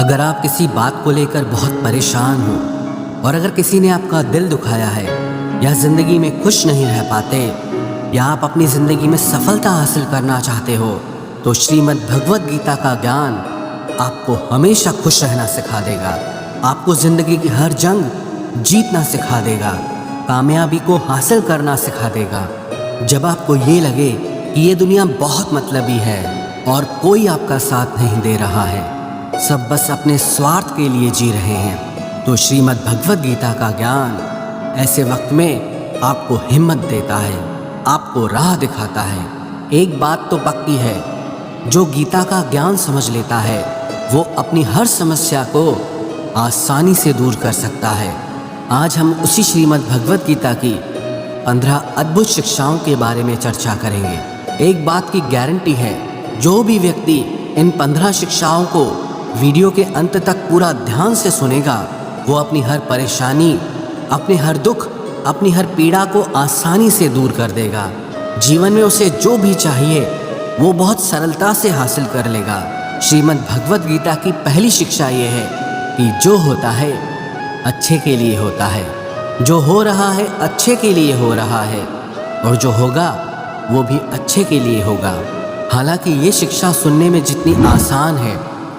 अगर आप किसी बात को लेकर बहुत परेशान हो और अगर किसी ने आपका दिल दुखाया है या ज़िंदगी में खुश नहीं रह पाते या आप अपनी ज़िंदगी में सफलता हासिल करना चाहते हो तो श्रीमद् भगवद गीता का ज्ञान आपको हमेशा खुश रहना सिखा देगा। आपको ज़िंदगी की हर जंग जीतना सिखा देगा, कामयाबी को हासिल करना सिखा देगा। जब आपको ये लगे कि ये दुनिया बहुत मतलबी है और कोई आपका साथ नहीं दे रहा है, सब बस अपने स्वार्थ के लिए जी रहे हैं, तो श्रीमद् भगवद गीता का ज्ञान ऐसे वक्त में आपको हिम्मत देता है, आपको राह दिखाता है। एक बात तो पक्की है, जो गीता का ज्ञान समझ लेता है वो अपनी हर समस्या को आसानी से दूर कर सकता है। आज हम उसी श्रीमद् भगवद गीता की 15 अद्भुत शिक्षाओं के बारे में चर्चा करेंगे। एक बात की गारंटी है, जो भी व्यक्ति इन 15 शिक्षाओं को वीडियो के अंत तक पूरा ध्यान से सुनेगा वो अपनी हर परेशानी, अपने हर दुख, अपनी हर पीड़ा को आसानी से दूर कर देगा। जीवन में उसे जो भी चाहिए वो बहुत सरलता से हासिल कर लेगा। श्रीमद् भगवद गीता की पहली शिक्षा ये है कि जो होता है अच्छे के लिए होता है, जो हो रहा है अच्छे के लिए हो रहा है और जो होगा वो भी अच्छे के लिए होगा। हालांकि ये शिक्षा सुनने में जितनी आसान है,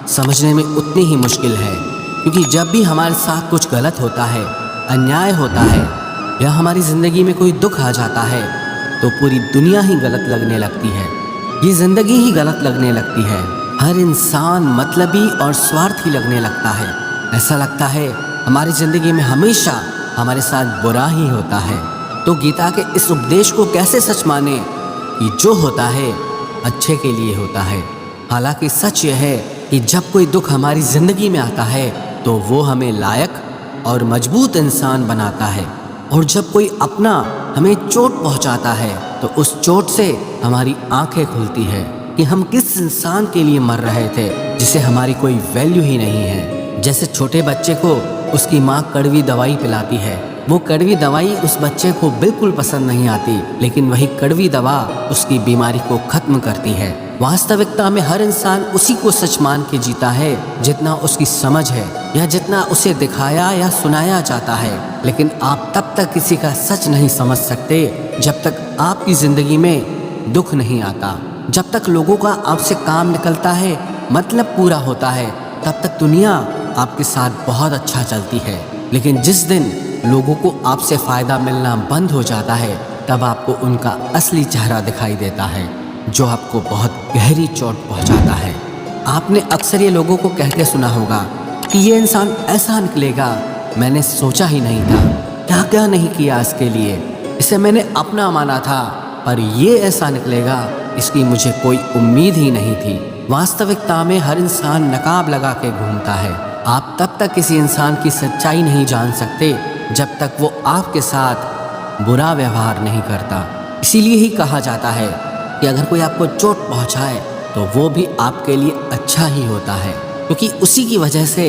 समझने में उतनी ही मुश्किल है, क्योंकि जब भी हमारे साथ कुछ गलत होता है, अन्याय होता है या हमारी ज़िंदगी में कोई दुख आ जाता है तो पूरी दुनिया ही गलत लगने लगती है, ये ज़िंदगी ही गलत लगने लगती है। हर इंसान मतलबी और स्वार्थी लगने लगता है। ऐसा लगता है हमारी ज़िंदगी में हमेशा हमारे साथ बुरा ही होता है। तो गीता के इस उपदेश को कैसे सच माने कि जो होता है अच्छे के लिए होता है। हालांकि सच यह है कि जब कोई दुख हमारी ज़िंदगी में आता है तो वो हमें लायक और मजबूत इंसान बनाता है, और जब कोई अपना हमें चोट पहुंचाता है तो उस चोट से हमारी आंखें खुलती है कि हम किस इंसान के लिए मर रहे थे जिसे हमारी कोई वैल्यू ही नहीं है। जैसे छोटे बच्चे को उसकी माँ कड़वी दवाई पिलाती है, वो कड़वी दवाई उस बच्चे को बिल्कुल पसंद नहीं आती, लेकिन वही कड़वी दवा उसकी बीमारी को खत्म करती है। वास्तविकता में हर इंसान उसी को सच मान के जीता है जितना उसकी समझ है या जितना उसे दिखाया या सुनाया जाता है। लेकिन आप तब तक किसी का सच नहीं समझ सकते जब तक आपकी ज़िंदगी में दुख नहीं आता। जब तक लोगों का आपसे काम निकलता है, मतलब पूरा होता है, तब तक दुनिया आपके साथ बहुत अच्छा चलती है। लेकिन जिस दिन लोगों को आपसे फ़ायदा मिलना बंद हो जाता है तब आपको उनका असली चेहरा दिखाई देता है, जो आपको बहुत गहरी चोट पहुंचाता है। आपने अक्सर ये लोगों को कहते सुना होगा कि ये इंसान ऐसा निकलेगा, मैंने सोचा ही नहीं था, क्या क्या नहीं किया इसके लिए, इसे मैंने अपना माना था, पर ये ऐसा निकलेगा इसकी मुझे कोई उम्मीद ही नहीं थी। वास्तविकता में हर इंसान नकाब लगा के घूमता है। आप तब तक किसी इंसान की सच्चाई नहीं जान सकते जब तक वो आपके साथ बुरा व्यवहार नहीं करता। इसीलिए ही कहा जाता है कि अगर कोई आपको चोट पहुंचाए तो वो भी आपके लिए अच्छा ही होता है, क्योंकि उसी की वजह से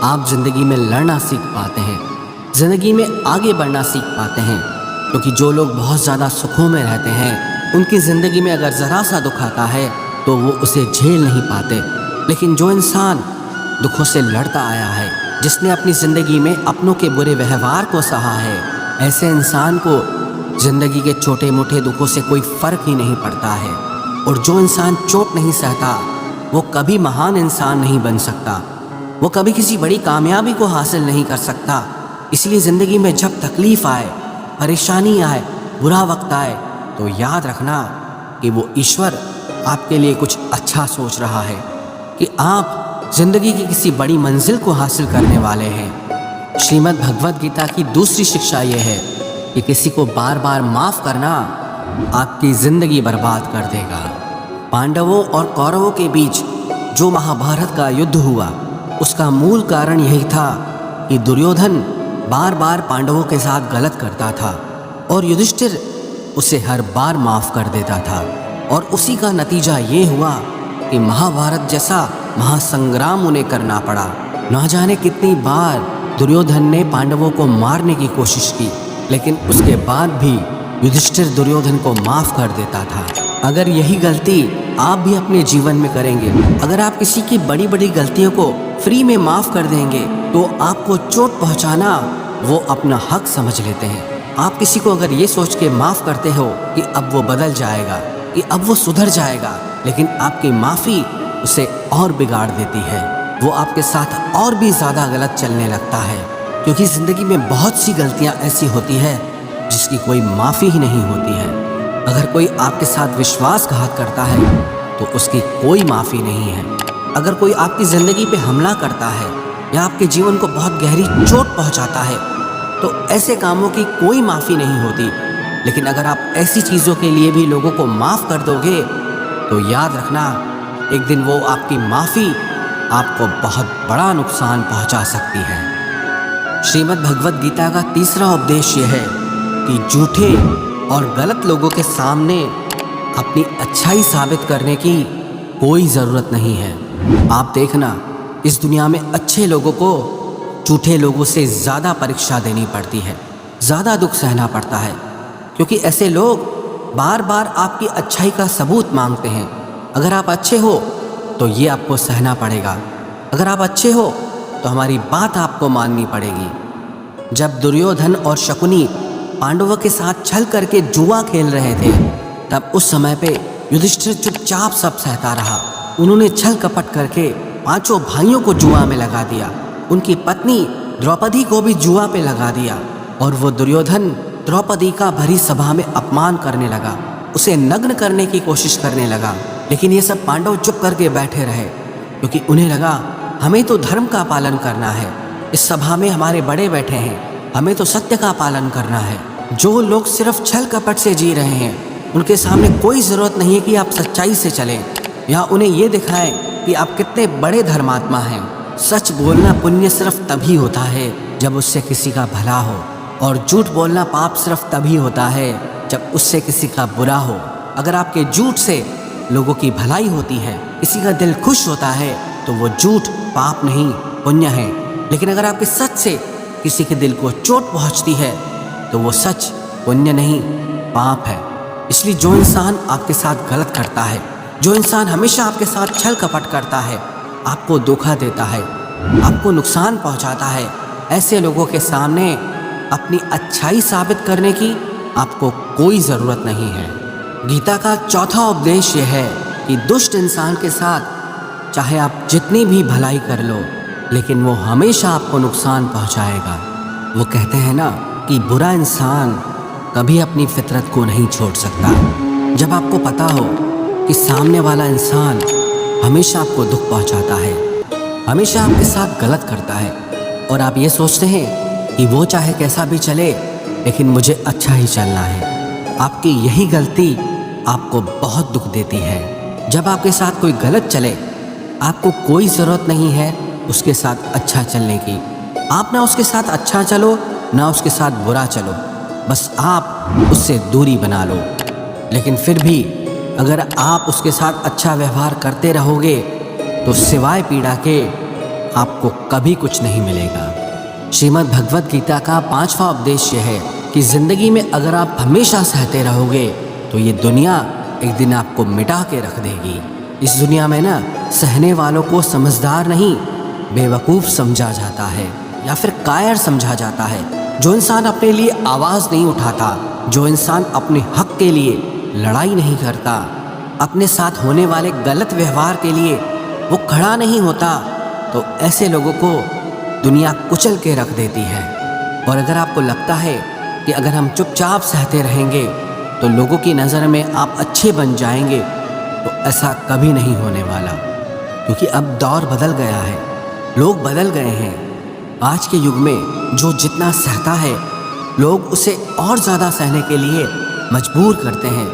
आप ज़िंदगी में लड़ना सीख पाते हैं, ज़िंदगी में आगे बढ़ना सीख पाते हैं। क्योंकि जो लोग बहुत ज़्यादा सुखों में रहते हैं उनकी ज़िंदगी में अगर ज़रा सा दुख आता है तो वो उसे झेल नहीं पाते। लेकिन जो इंसान दुखों से लड़ता आया है, जिसने अपनी ज़िंदगी में अपनों के बुरे व्यवहार को सहा है, ऐसे इंसान को ज़िंदगी के छोटे मोटे दुखों से कोई फ़र्क ही नहीं पड़ता है। और जो इंसान चोट नहीं सहता वो कभी महान इंसान नहीं बन सकता, वो कभी किसी बड़ी कामयाबी को हासिल नहीं कर सकता। इसलिए ज़िंदगी में जब तकलीफ़ आए, परेशानी आए, बुरा वक्त आए तो याद रखना कि वो ईश्वर आपके लिए कुछ अच्छा सोच रहा है, कि आप ज़िंदगी की किसी बड़ी मंजिल को हासिल करने वाले हैं। श्रीमद् भगवद गीता की दूसरी शिक्षा ये है कि किसी को बार बार माफ़ करना आपकी ज़िंदगी बर्बाद कर देगा। पांडवों और कौरवों के बीच जो महाभारत का युद्ध हुआ, उसका मूल कारण यही था कि दुर्योधन बार बार पांडवों के साथ गलत करता था और युधिष्ठिर उसे हर बार माफ़ कर देता था। और उसी का नतीजा ये हुआ कि महाभारत जैसा महासंग्राम उन्हें करना पड़ा। न जाने कितनी बार दुर्योधन ने पांडवों को मारने की कोशिश की, लेकिन उसके बाद भी युधिष्ठिर दुर्योधन को माफ़ कर देता था। अगर यही गलती आप भी अपने जीवन में करेंगे। अगर आप किसी की बड़ी बड़ी गलतियों को फ्री में माफ़ कर देंगे तो आपको चोट पहुंचाना वो अपना हक समझ लेते हैं। आप किसी को अगर ये सोच के माफ़ करते हो कि अब वो बदल जाएगा, कि अब वो सुधर जाएगा, लेकिन आपकी माफ़ी उसे और बिगाड़ देती है। वो आपके साथ और भी ज़्यादा गलत चलने लगता है, क्योंकि ज़िंदगी में बहुत सी गलतियाँ ऐसी होती है जिसकी कोई माफ़ी ही नहीं होती है। अगर कोई आपके साथ विश्वासघात करता है तो उसकी कोई माफ़ी नहीं है। अगर कोई आपकी ज़िंदगी पे हमला करता है या आपके जीवन को बहुत गहरी चोट पहुंचाता है तो ऐसे कामों की कोई माफ़ी नहीं होती। लेकिन अगर आप ऐसी चीज़ों के लिए भी लोगों को माफ़ कर दोगे तो याद रखना, एक दिन वो आपकी माफ़ी आपको बहुत बड़ा नुकसान पहुंचा सकती है। श्रीमद् भगवद गीता का तीसरा उपदेश यह है कि झूठे और गलत लोगों के सामने अपनी अच्छाई साबित करने की कोई ज़रूरत नहीं है। आप देखना, इस दुनिया में अच्छे लोगों को झूठे लोगों से ज़्यादा परीक्षा देनी पड़ती है, ज़्यादा दुख सहना पड़ता है, क्योंकि ऐसे लोग बार बार आपकी अच्छाई का सबूत मांगते हैं। अगर आप अच्छे हो तो ये आपको सहना पड़ेगा, अगर आप अच्छे हो तो हमारी बात आपको माननी पड़ेगी। जब दुर्योधन और शकुनी पांडवों के साथ छल करके जुआ खेल रहे थे तब उस समय पे युधिष्ठिर चुपचाप सब सहता रहा। उन्होंने छल कपट करके पांचों भाइयों को जुआ में लगा दिया, उनकी पत्नी द्रौपदी को भी जुआ पे लगा दिया, और वो दुर्योधन द्रौपदी का भरी सभा में अपमान करने लगा, उसे नग्न करने की कोशिश करने लगा। लेकिन ये सब पांडव चुप करके बैठे रहे, क्योंकि उन्हें लगा हमें तो धर्म का पालन करना है, इस सभा में हमारे बड़े बैठे हैं, हमें तो सत्य का पालन करना है। जो लोग सिर्फ छल कपट से जी रहे हैं उनके सामने कोई ज़रूरत नहीं है कि आप सच्चाई से चलें या उन्हें ये दिखाएं कि आप कितने बड़े धर्मात्मा हैं। सच बोलना पुण्य सिर्फ तभी होता है जब उससे किसी का भला हो, और झूठ बोलना पाप सिर्फ तभी होता है जब उससे किसी का बुरा हो। अगर आपके झूठ से लोगों की भलाई होती है, किसी का दिल खुश होता है, तो वो झूठ पाप नहीं पुण्य है। लेकिन अगर आपके सच से किसी के दिल को चोट पहुंचती है तो वो सच पुण्य नहीं पाप है। इसलिए जो इंसान आपके साथ गलत करता है, जो इंसान हमेशा आपके साथ छल कपट करता है, आपको धोखा देता है, आपको नुकसान पहुंचाता है, ऐसे लोगों के सामने अपनी अच्छाई साबित करने की आपको कोई ज़रूरत नहीं है। गीता का चौथा उपदेश यह है कि दुष्ट इंसान के साथ चाहे आप जितनी भी भलाई कर लो, लेकिन वो हमेशा आपको नुकसान पहुंचाएगा। वो कहते हैं ना कि बुरा इंसान कभी अपनी फितरत को नहीं छोड़ सकता। जब आपको पता हो कि सामने वाला इंसान हमेशा आपको दुख पहुंचाता है, हमेशा आपके साथ गलत करता है, और आप ये सोचते हैं कि वो चाहे कैसा भी चले लेकिन मुझे अच्छा ही चलना है, आपकी यही गलती आपको बहुत दुख देती है। जब आपके साथ कोई गलत चले, आपको कोई ज़रूरत नहीं है उसके साथ अच्छा चलने की। आप ना उसके साथ अच्छा चलो ना उसके साथ बुरा चलो, बस आप उससे दूरी बना लो। लेकिन फिर भी अगर आप उसके साथ अच्छा व्यवहार करते रहोगे तो सिवाय पीड़ा के आपको कभी कुछ नहीं मिलेगा। श्रीमद् भगवद गीता का पांचवा उपदेश यह है कि ज़िंदगी में अगर आप हमेशा सहते रहोगे तो ये दुनिया एक दिन आपको मिटा के रख देगी। इस दुनिया में ना सहने वालों को समझदार नहीं बेवकूफ़ समझा जाता है या फिर कायर समझा जाता है। जो इंसान अपने लिए आवाज़ नहीं उठाता, जो इंसान अपने हक के लिए लड़ाई नहीं करता, अपने साथ होने वाले गलत व्यवहार के लिए वो खड़ा नहीं होता, तो ऐसे लोगों को दुनिया कुचल के रख देती है। और अगर आपको लगता है कि अगर हम चुपचाप सहते रहेंगे तो लोगों की नज़र में आप अच्छे बन जाएंगे, तो ऐसा कभी नहीं होने वाला, क्योंकि अब दौर बदल गया है, लोग बदल गए हैं। आज के युग में जो जितना सहता है लोग उसे और ज़्यादा सहने के लिए मजबूर करते हैं।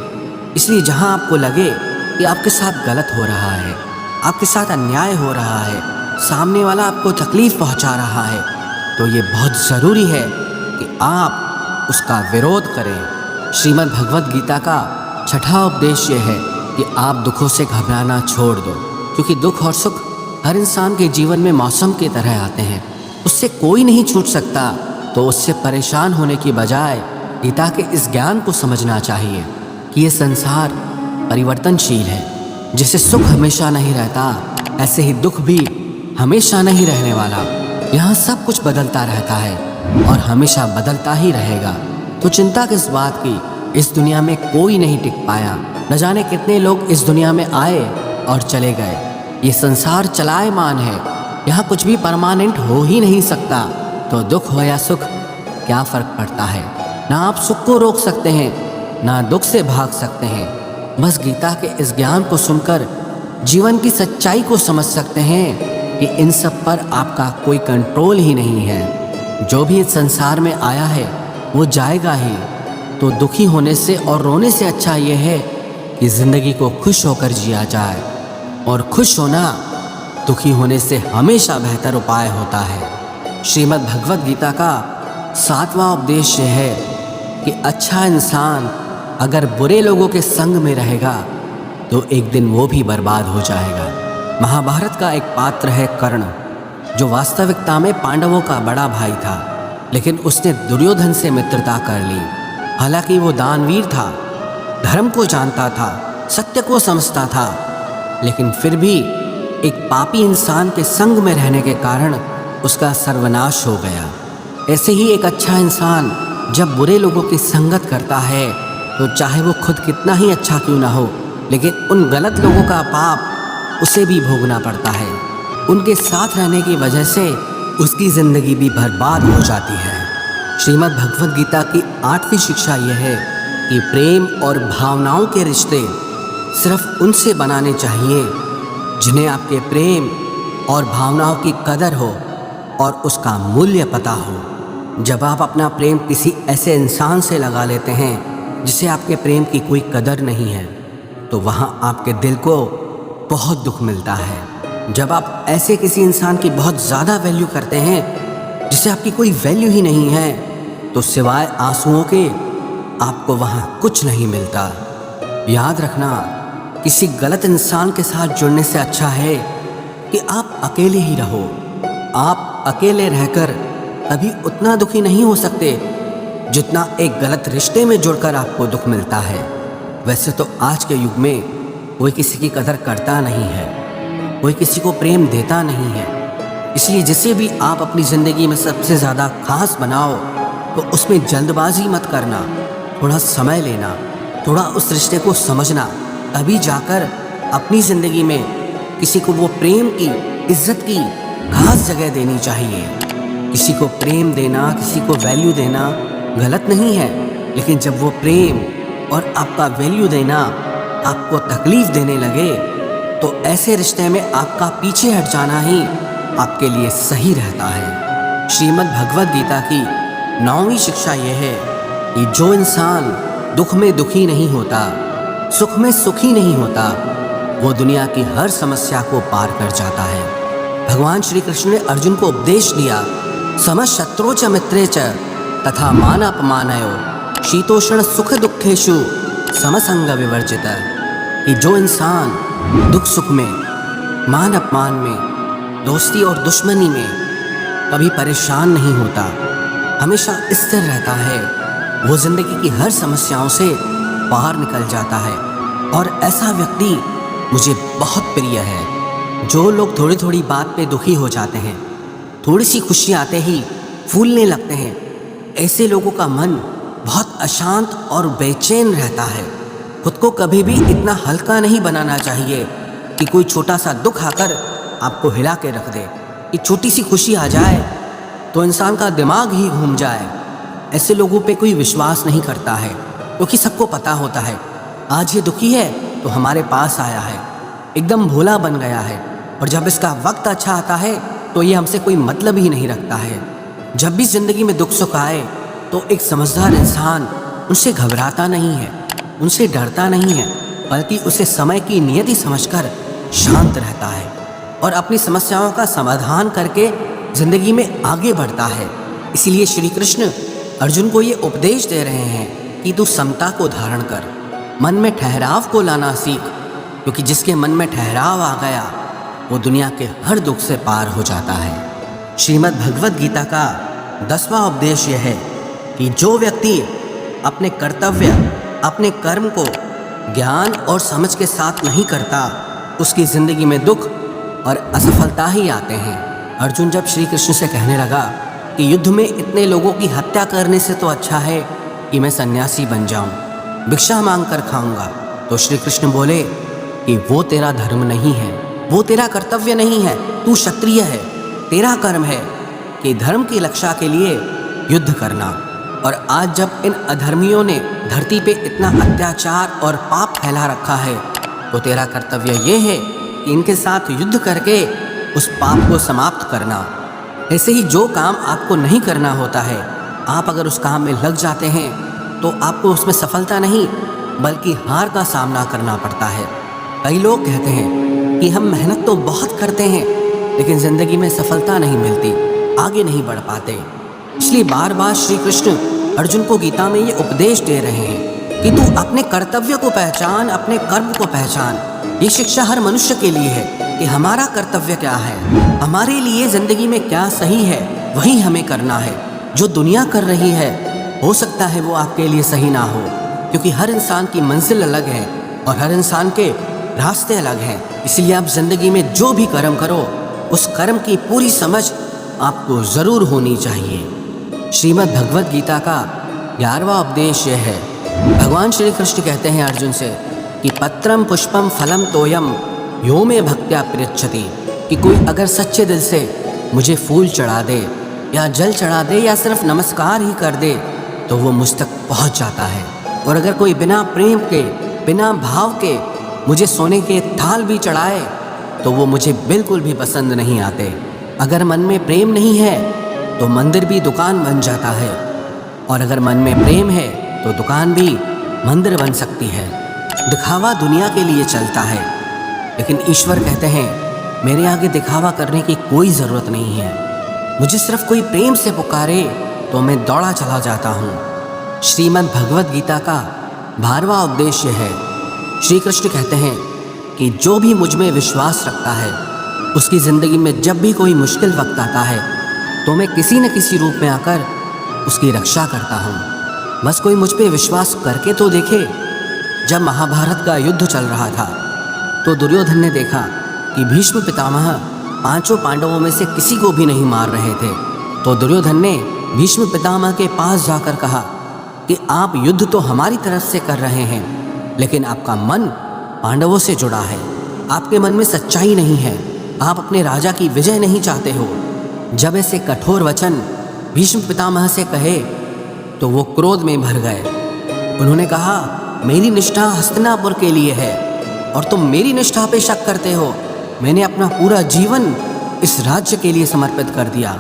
इसलिए जहां आपको लगे कि आपके साथ गलत हो रहा है, आपके साथ अन्याय हो रहा है, सामने वाला आपको तकलीफ़ पहुंचा रहा है, तो ये बहुत ज़रूरी है कि आप उसका विरोध करें। श्रीमद् भगवद गीता का छठा उपदेश ये है कि आप दुखों से घबराना छोड़ दो, क्योंकि दुख और सुख हर इंसान के जीवन में मौसम की तरह आते हैं, उससे कोई नहीं छूट सकता। तो उससे परेशान होने की बजाय गीता के इस ज्ञान को समझना चाहिए कि ये संसार परिवर्तनशील है, जैसे सुख हमेशा नहीं रहता, ऐसे ही दुख भी हमेशा नहीं रहने वाला। यहाँ सब कुछ बदलता रहता है और हमेशा बदलता ही रहेगा। तो चिंता किस बात की, इस दुनिया में कोई नहीं टिक पाया। न जाने कितने लोग इस दुनिया में आए और चले गए। ये संसार चलायमान है, यहाँ कुछ भी परमानेंट हो ही नहीं सकता। तो दुख हो या सुख, क्या फर्क पड़ता है। ना आप सुख को रोक सकते हैं, ना दुख से भाग सकते हैं। बस गीता के इस ज्ञान को सुनकर जीवन की सच्चाई को समझ सकते हैं कि इन सब पर आपका कोई कंट्रोल ही नहीं है। जो भी इस संसार में आया है वो जाएगा ही। तो दुखी होने से और रोने से अच्छा ये है कि जिंदगी को खुश होकर जिया जाए। और खुश होना दुखी होने से हमेशा बेहतर उपाय होता है। श्रीमद् भगवद गीता का 7वां उपदेश यह है कि अच्छा इंसान अगर बुरे लोगों के संग में रहेगा तो एक दिन वो भी बर्बाद हो जाएगा। महाभारत का एक पात्र है कर्ण, जो वास्तविकता में पांडवों का बड़ा भाई था, लेकिन उसने दुर्योधन से मित्रता कर ली। हालांकि वो दानवीर था, धर्म को जानता था, सत्य को समझता था, लेकिन फिर भी एक पापी इंसान के संग में रहने के कारण उसका सर्वनाश हो गया। ऐसे ही एक अच्छा इंसान जब बुरे लोगों की संगत करता है तो चाहे वो खुद कितना ही अच्छा क्यों ना हो, लेकिन उन गलत लोगों का पाप उसे भी भोगना पड़ता है। उनके साथ रहने की वजह से उसकी जिंदगी भी बर्बाद हो जाती है। श्रीमद् भगवद गीता की 8वीं शिक्षा यह है कि प्रेम और भावनाओं के रिश्ते सिर्फ उनसे बनाने चाहिए जिन्हें आपके प्रेम और भावनाओं की कदर हो और उसका मूल्य पता हो। जब आप अपना प्रेम किसी ऐसे इंसान से लगा लेते हैं जिसे आपके प्रेम की कोई कदर नहीं है, तो वहाँ आपके दिल को बहुत दुख मिलता है। जब आप ऐसे किसी इंसान की बहुत ज़्यादा वैल्यू करते हैं जिसे आपकी कोई वैल्यू ही नहीं है, तो सिवाय आंसुओं के आपको वहाँ कुछ नहीं मिलता। याद रखना, किसी गलत इंसान के साथ जुड़ने से अच्छा है कि आप अकेले ही रहो। आप अकेले रहकर कभी उतना दुखी नहीं हो सकते जितना एक गलत रिश्ते में जुड़कर आपको दुख मिलता है। वैसे तो आज के युग में कोई किसी की कदर करता नहीं है, कोई किसी को प्रेम देता नहीं है। इसलिए जिसे भी आप अपनी ज़िंदगी में सबसे ज़्यादा खास बनाओ तो उसमें जल्दबाजी मत करना, थोड़ा समय लेना, थोड़ा उस रिश्ते को समझना, तभी जाकर अपनी ज़िंदगी में किसी को वो प्रेम की, इज्जत की खास जगह देनी चाहिए। किसी को प्रेम देना, किसी को वैल्यू देना गलत नहीं है, लेकिन जब वो प्रेम और आपका वैल्यू देना आपको तकलीफ देने लगे तो ऐसे रिश्ते में आपका पीछे हट जाना ही आपके लिए सही रहता है। श्रीमद् भगवद गीता की 9वीं शिक्षा यह है कि जो इंसान दुख में दुखी नहीं होता, सुख में सुखी नहीं होता, वो दुनिया की हर समस्या को पार कर जाता है। भगवान श्री कृष्ण ने अर्जुन को उपदेश दिया, समशत्रु च मित्रे च तथा मान अपमानयो शीतोष्ण सुख दुखेषु समसंग विवर्जित। कि जो इंसान दुख सुख में, मान अपमान में, दोस्ती और दुश्मनी में कभी परेशान नहीं होता, हमेशा स्थिर रहता है, वो जिंदगी की हर समस्याओं से बाहर निकल जाता है। और ऐसा व्यक्ति मुझे बहुत प्रिय है। जो लोग थोड़ी थोड़ी बात पे दुखी हो जाते हैं, थोड़ी सी खुशी आते ही फूलने लगते हैं, ऐसे लोगों का मन बहुत अशांत और बेचैन रहता है। खुद को कभी भी इतना हल्का नहीं बनाना चाहिए कि कोई छोटा सा दुख आकर आपको हिला के रख दे, कि छोटी सी खुशी आ जाए तो इंसान का दिमाग ही घूम जाए। ऐसे लोगों पे कोई विश्वास नहीं करता है, क्योंकि सबको पता होता है आज ये दुखी है तो हमारे पास आया है, एकदम भोला बन गया है, और जब इसका वक्त अच्छा आता है तो ये हमसे कोई मतलब ही नहीं रखता है। जब भी जिंदगी में दुख सुख आए तो एक समझदार इंसान उनसे घबराता नहीं है, उनसे डरता नहीं है, बल्कि उसे समय की नियति समझकर शांत रहता है और अपनी समस्याओं का समाधान करके जिंदगी में आगे बढ़ता है। इसीलिए श्री कृष्ण अर्जुन को ये उपदेश दे रहे हैं कि तू समता को धारण कर, मन में ठहराव को लाना सीख, क्योंकि जिसके मन में ठहराव आ गया वो दुनिया के हर दुख से पार हो जाता है। श्रीमद् भगवद गीता का 10वां उपदेश यह है कि जो व्यक्ति अपने कर्तव्य, अपने कर्म को ज्ञान और समझ के साथ नहीं करता, उसकी जिंदगी में दुख और असफलता ही आते हैं। अर्जुन जब श्री कृष्ण से कहने लगा कि युद्ध में इतने लोगों की हत्या करने से तो अच्छा है कि मैं सन्यासी बन जाऊं, भिक्षा मांग कर खाऊंगा, तो श्री कृष्ण बोले कि वो तेरा धर्म नहीं है, वो तेरा कर्तव्य नहीं है, तू क्षत्रिय है, तेरा कर्म है कि धर्म की रक्षा के लिए युद्ध करना। और आज जब इन अधर्मियों ने धरती पे इतना अत्याचार और पाप फैला रखा है, तो तेरा कर्तव्य ये है कि इनके साथ युद्ध करके उस पाप को समाप्त करना। ऐसे ही जो काम आपको नहीं करना होता है, आप अगर उस काम में लग जाते हैं तो आपको उसमें सफलता नहीं बल्कि हार का सामना करना पड़ता है। कई लोग कहते हैं कि हम मेहनत तो बहुत करते हैं लेकिन ज़िंदगी में सफलता नहीं मिलती, आगे नहीं बढ़ पाते। इसलिए बार बार श्री कृष्ण अर्जुन को गीता में ये उपदेश दे रहे हैं कि तू अपने कर्तव्य को पहचान, अपने कर्म को पहचान। ये शिक्षा हर मनुष्य के लिए है कि हमारा कर्तव्य क्या है, हमारे लिए ज़िंदगी में क्या सही है वही हमें करना है। जो दुनिया कर रही है हो सकता है वो आपके लिए सही ना हो, क्योंकि हर इंसान की मंजिल अलग है और हर इंसान के रास्ते अलग हैं। इसलिए आप ज़िंदगी में जो भी कर्म करो उस कर्म की पूरी समझ आपको ज़रूर होनी चाहिए। श्रीमद् भगवद गीता का 11वां उपदेश यह है। भगवान श्री कृष्ण कहते हैं अर्जुन से कि पत्रम पुष्पम फलम तोयम यो में भक्त्या प्रयच्छति, कि कोई अगर सच्चे दिल से मुझे फूल चढ़ा दे या जल चढ़ा दे या सिर्फ नमस्कार ही कर दे तो वो मुझ तक पहुंच जाता है। और अगर कोई बिना प्रेम के, बिना भाव के मुझे सोने के थाल भी चढ़ाए तो वो मुझे बिल्कुल भी पसंद नहीं आते। अगर मन में प्रेम नहीं है तो मंदिर भी दुकान बन जाता है, और अगर मन में प्रेम है तो दुकान भी मंदिर बन सकती है। दिखावा दुनिया के लिए चलता है, लेकिन ईश्वर कहते हैं मेरे आगे दिखावा करने की कोई ज़रूरत नहीं है। मुझे सिर्फ कोई प्रेम से पुकारे तो मैं दौड़ा चला जाता हूँ। श्रीमद् भगवद गीता का 12वां उपदेश है। श्री कृष्ण कहते हैं कि जो भी मुझ में विश्वास रखता है उसकी ज़िंदगी में जब भी कोई मुश्किल वक्त आता है तो मैं किसी न किसी रूप में आकर उसकी रक्षा करता हूँ। बस कोई मुझ पे विश्वास करके तो देखे। जब महाभारत का युद्ध चल रहा था तो दुर्योधन ने देखा कि भीष्म पितामह 5 पांडवों में से किसी को भी नहीं मार रहे थे, तो दुर्योधन ने भीष्म पितामह के पास जाकर कहा कि आप युद्ध तो हमारी तरफ से कर रहे हैं लेकिन आपका मन पांडवों से जुड़ा है, आपके मन में सच्चाई नहीं है, आप अपने राजा की विजय नहीं चाहते हो। जब ऐसे कठोर वचन भीष्म पितामह से कहे तो वो क्रोध में भर गए। उन्होंने कहा मेरी निष्ठा हस्तिनापुर के लिए है और तुम मेरी निष्ठा पे शक करते हो। मैंने अपना पूरा जीवन इस राज्य के लिए समर्पित कर दिया,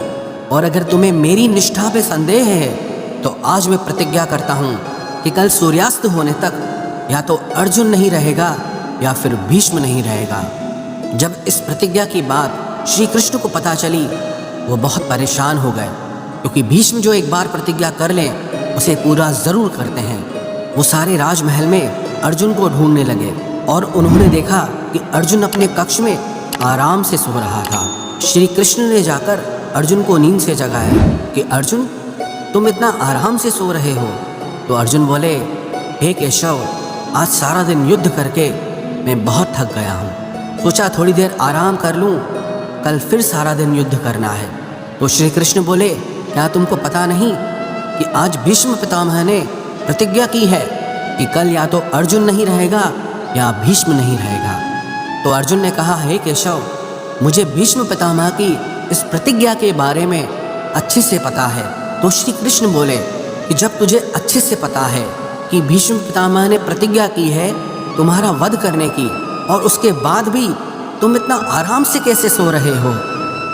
और अगर तुम्हें मेरी निष्ठा पे संदेह है तो आज मैं प्रतिज्ञा करता हूँ कि कल सूर्यास्त होने तक या तो अर्जुन नहीं रहेगा या फिर भीष्म नहीं रहेगा। जब इस प्रतिज्ञा की बात श्री कृष्ण को पता चली वो बहुत परेशान हो गए, क्योंकि भीष्म जो एक बार प्रतिज्ञा कर लें उसे पूरा ज़रूर करते हैं। वो सारे राजमहल में अर्जुन को ढूंढने लगे और उन्होंने देखा कि अर्जुन अपने कक्ष में आराम से सो रहा था। श्री कृष्ण ने जाकर अर्जुन को नींद से जगाया कि अर्जुन तुम इतना आराम से सो रहे हो। तो अर्जुन बोले हे केशव, आज सारा दिन युद्ध करके मैं बहुत थक गया हूँ, सोचा थोड़ी देर आराम कर लूँ, कल फिर सारा दिन युद्ध करना है। तो श्री कृष्ण बोले क्या तुमको पता नहीं कि आज भीष्म पितामह ने प्रतिज्ञा की है कि कल या तो अर्जुन नहीं रहेगा या भीष्म नहीं रहेगा। तो अर्जुन ने कहा हे केशव, मुझे भीष्म पितामह की इस प्रतिज्ञा के बारे में अच्छे से पता है। तो श्री कृष्ण बोले कि जब तुझे अच्छे से पता है कि भीष्म पितामह ने प्रतिज्ञा की है तुम्हारा वध करने की, और उसके बाद भी तुम इतना आराम से कैसे सो रहे हो।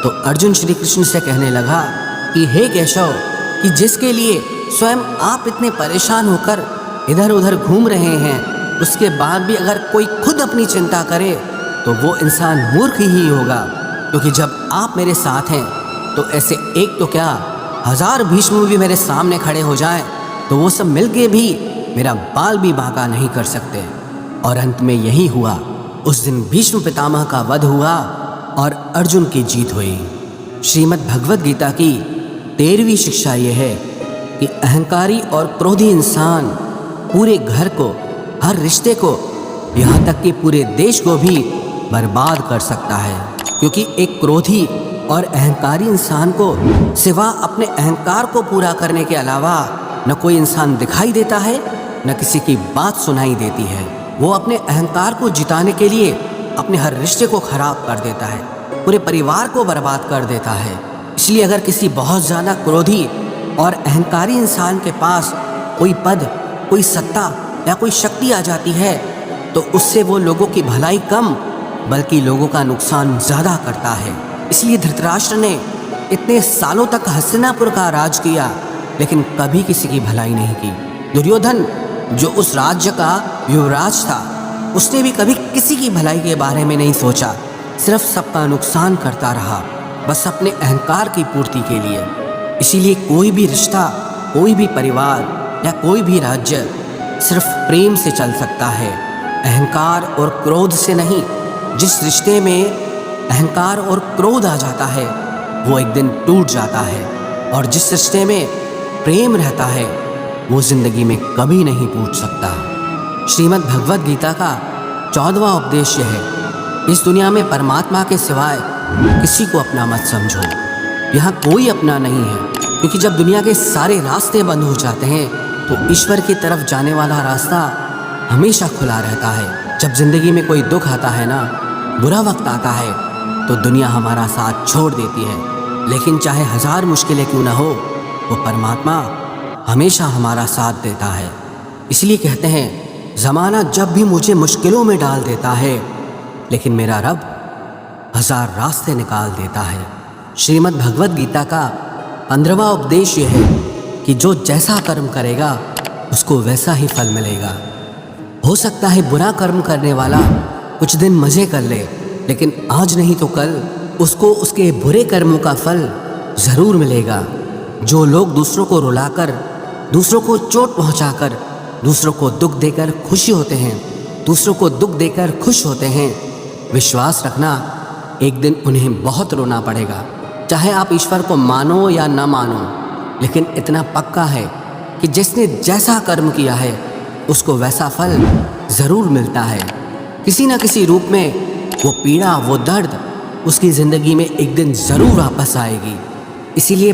तो अर्जुन श्री कृष्ण से कहने लगा कि हे केशव, कि जिसके लिए स्वयं आप इतने परेशान होकर इधर उधर घूम रहे हैं, उसके बाद भी अगर कोई खुद अपनी चिंता करे तो वो इंसान मूर्ख ही होगा। क्योंकि जब आप मेरे साथ हैं तो ऐसे एक तो क्या 1000 भीष्म भी मेरे सामने खड़े हो जाएं तो वो सब मिलके भी मेरा बाल भी बांका नहीं कर सकते। और अंत में यही हुआ, उस दिन भीष्म पितामह का वध हुआ और अर्जुन की जीत हुई। श्रीमद् भगवद गीता की 13वीं शिक्षा ये है कि अहंकारी और क्रोधी इंसान पूरे घर को हर रिश्ते को, यहाँ तक कि पूरे देश को भी बर्बाद कर सकता है। क्योंकि एक क्रोधी और अहंकारी इंसान को सिवा अपने अहंकार को पूरा करने के अलावा न कोई इंसान दिखाई देता है, न किसी की बात सुनाई देती है। वो अपने अहंकार को जिताने के लिए अपने हर रिश्ते को खराब कर देता है, पूरे परिवार को बर्बाद कर देता है। इसलिए अगर किसी बहुत ज़्यादा क्रोधी और अहंकारी इंसान के पास कोई पद, कोई सत्ता या कोई शक्ति आ जाती है तो उससे वो लोगों की भलाई कम बल्कि लोगों का नुकसान ज़्यादा करता है। इसलिए धृतराष्ट्र ने इतने सालों तक हस्तिनापुर का राज किया लेकिन कभी किसी की भलाई नहीं की। दुर्योधन जो उस राज्य का युवराज था, उसने भी कभी किसी की भलाई के बारे में नहीं सोचा, सिर्फ सबका नुकसान करता रहा, बस अपने अहंकार की पूर्ति के लिए। इसीलिए कोई भी रिश्ता, कोई भी परिवार या कोई भी राज्य सिर्फ प्रेम से चल सकता है, अहंकार और क्रोध से नहीं। जिस रिश्ते में अहंकार और क्रोध आ जाता है वो एक दिन टूट जाता है, और जिस रिश्ते में प्रेम रहता है वो जिंदगी में कभी नहीं टूट सकता। श्रीमद् भगवद गीता का 14वां उपदेश यह है, इस दुनिया में परमात्मा के सिवाय किसी को अपना मत समझो। यहाँ कोई अपना नहीं है, क्योंकि जब दुनिया के सारे रास्ते बंद हो जाते हैं तो ईश्वर की तरफ जाने वाला रास्ता हमेशा खुला रहता है। जब जिंदगी में कोई दुख आता है ना, बुरा वक्त आता है, तो दुनिया हमारा साथ छोड़ देती है, लेकिन चाहे 1000 मुश्किलें क्यों ना हो, वो परमात्मा हमेशा हमारा साथ देता है। इसलिए कहते हैं, ज़माना जब भी मुझे मुश्किलों में डाल देता है, लेकिन मेरा रब 1000 रास्ते निकाल देता है। श्रीमद् भगवद गीता का 15वां उपदेश यह है कि जो जैसा कर्म करेगा उसको वैसा ही फल मिलेगा। हो सकता है बुरा कर्म करने वाला कुछ दिन मज़े कर ले, लेकिन आज नहीं तो कल उसको उसके बुरे कर्मों का फल ज़रूर मिलेगा। जो लोग दूसरों को रुलाकर, दूसरों को चोट पहुंचाकर, दूसरों को दुख देकर खुशी होते हैं, दूसरों को दुख देकर खुश होते हैं, विश्वास रखना एक दिन उन्हें बहुत रोना पड़ेगा। चाहे आप ईश्वर को मानो या न मानो, लेकिन इतना पक्का है कि जिसने जैसा कर्म किया है उसको वैसा फल ज़रूर मिलता है। किसी न किसी रूप में वो पीड़ा, वो दर्द उसकी ज़िंदगी में एक दिन ज़रूर वापस आएगी। इसीलिए